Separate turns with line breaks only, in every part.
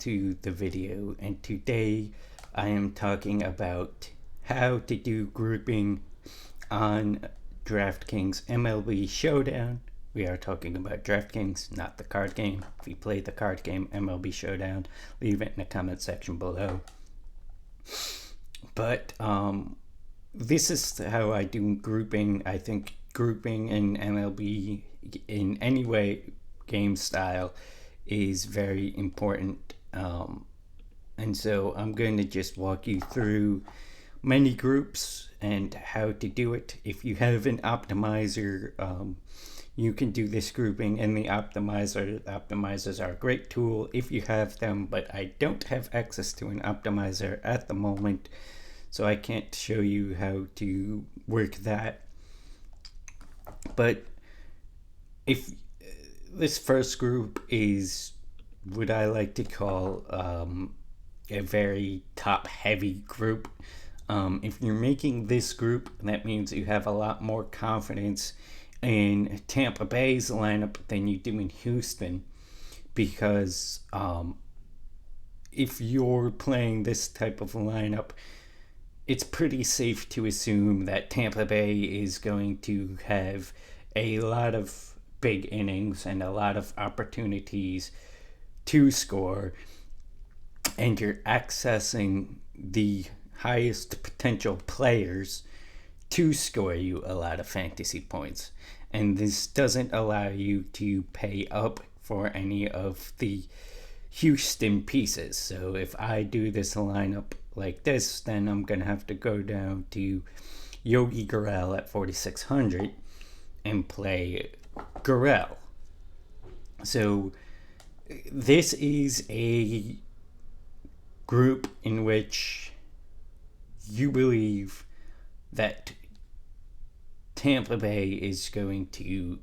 to the video, and today I am talking about how to do grouping on DraftKings MLB Showdown. We are talking about DraftKings, not the card game. If you play the card game MLB Showdown, leave it in the comment section below. But this is how I do grouping. I think grouping in MLB in any way game style is very important, and so I'm going to just walk you through many groups and how to do it. If you have an optimizer, you can do this grouping in the optimizer. Optimizers are a great tool if you have them, but I don't have access to an optimizer at the moment, so I can't show you how to work that. But if this first group is what I like to call a very top heavy group. If you're making this group, that means you have a lot more confidence in Tampa Bay's lineup than you do in Houston, because if you're playing this type of lineup, it's pretty safe to assume that Tampa Bay is going to have a lot of big innings and a lot of opportunities to score, and you're accessing the highest potential players to score you a lot of fantasy points. And this doesn't allow you to pay up for any of the Houston pieces. So if I do this lineup like this, then I'm going to have to go down to Yogi Gurriel at 4,600 and play Gurriel. So this is a group in which you believe that Tampa Bay is going to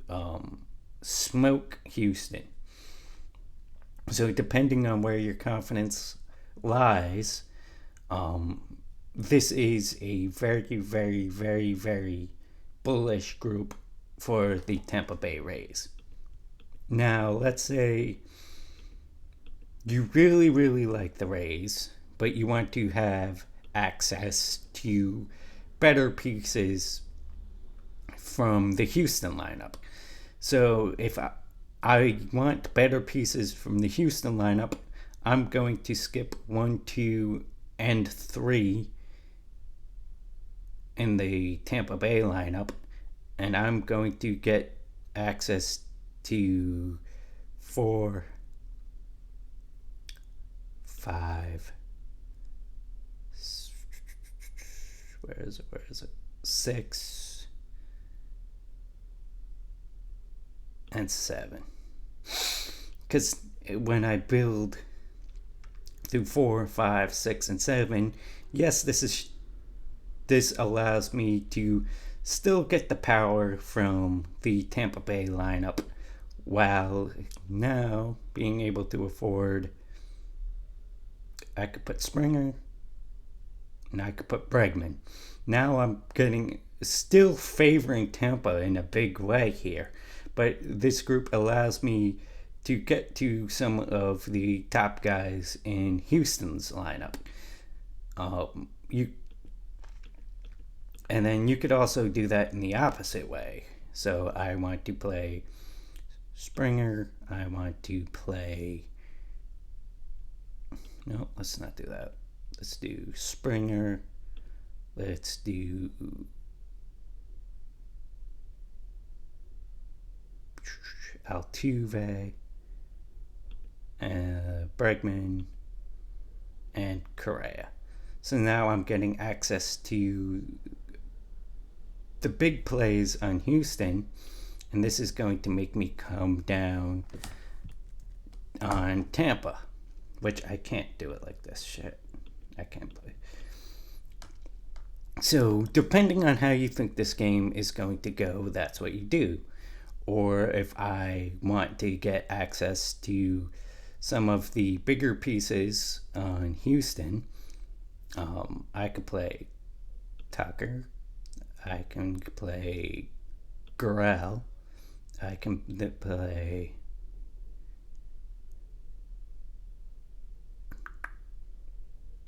smoke Houston. So depending on where your confidence lies, this is a very, very, very, very bullish group for the Tampa Bay Rays. Now, let's say you really, really like the Rays, but you want to have access to better pieces from the Houston lineup. So if I want better pieces from the Houston lineup, I'm going to skip 1, 2, and 3 in the Tampa Bay lineup, and I'm going to get access to 4, 5, where is it? 6 and 7. Because when I build through 4, 5, 6, and 7, yes, this allows me to still get the power from the Tampa Bay lineup, while now being able to afford, I could put Springer and I could put Bregman. Now I'm still favoring Tampa in a big way here, but this group allows me to get to some of the top guys in Houston's lineup. And then you could also do that in the opposite way. So I want to play Springer. I want to play... No, let's not do that. Let's do Springer. Let's do Altuve, Bregman, and Correa. So now I'm getting access to the big plays on Houston, and this is going to make me come down on Tampa, which I can't do it like this. Shit, I can't play. So depending on how you think this game is going to go, that's what you do. Or if I want to get access to some of the bigger pieces on Houston, I could play Tucker, I can play Gurriel, I can play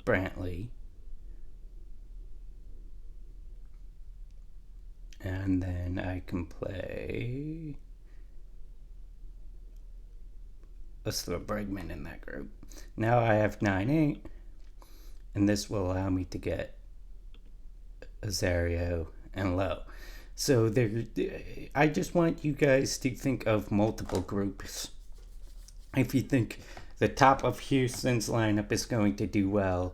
Brantley, and then I can play, let's throw Bregman in that group. Now I have 9-8, and this will allow me to get Azario and Lowe. So there, I just want you guys to think of multiple groups. If you think the top of Houston's lineup is going to do well,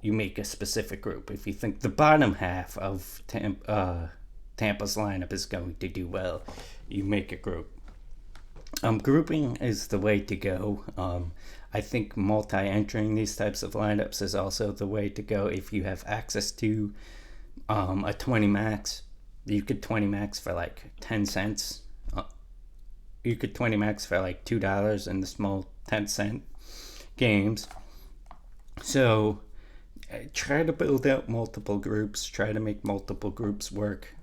you make a specific group. If you think the bottom half of Tampa's lineup is going to do well, you make a group. Grouping is the way to go. I think multi-entering these types of lineups is also the way to go. If you have access to a 20 max, you could 20 max for like 10 cents. You could 20 max for like $2 in the small 10-cent games. So try to build out multiple groups. Try to make multiple groups work.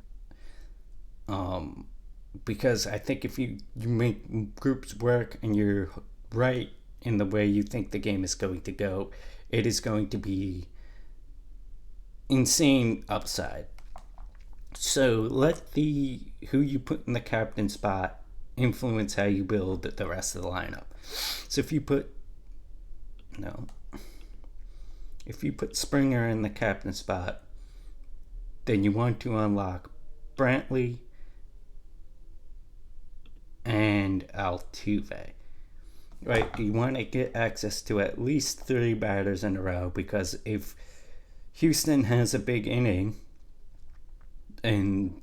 Because I think if you make groups work and you're right in the way you think the game is going to go, it is going to be insane upside. So let who you put in the captain spot influence how you build the rest of the lineup. So if you put Springer in the captain spot, then you want to unlock Brantley and Altuve. Right? You want to get access to at least 3 batters in a row, because if Houston has a big inning and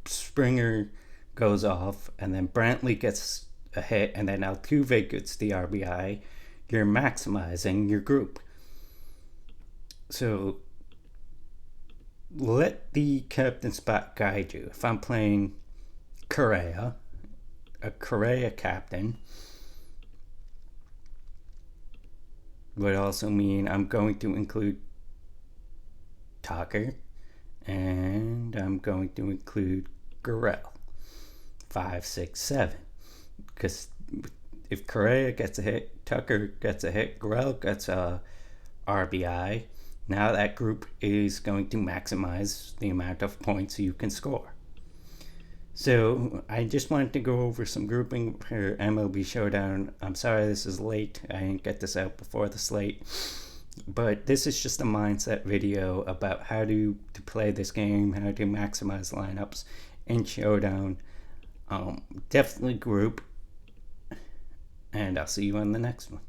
Springer goes off and then Brantley gets a hit and then Altuve gets the RBI, you're maximizing your group. So let the captain spot guide you. If I'm playing Correa, a Correa captain would also mean I'm going to include Tucker and I'm going to include Gurriel 5, 6, 7, because if Correa gets a hit, Tucker gets a hit, Gurriel gets a RBI, now that group is going to maximize the amount of points you can score. So I just wanted to go over some grouping for MLB Showdown. I'm sorry this is late. I didn't get this out before the slate. But this is just a mindset video about how to play this game, how to maximize lineups in Showdown. Definitely group. And I'll see you on the next one.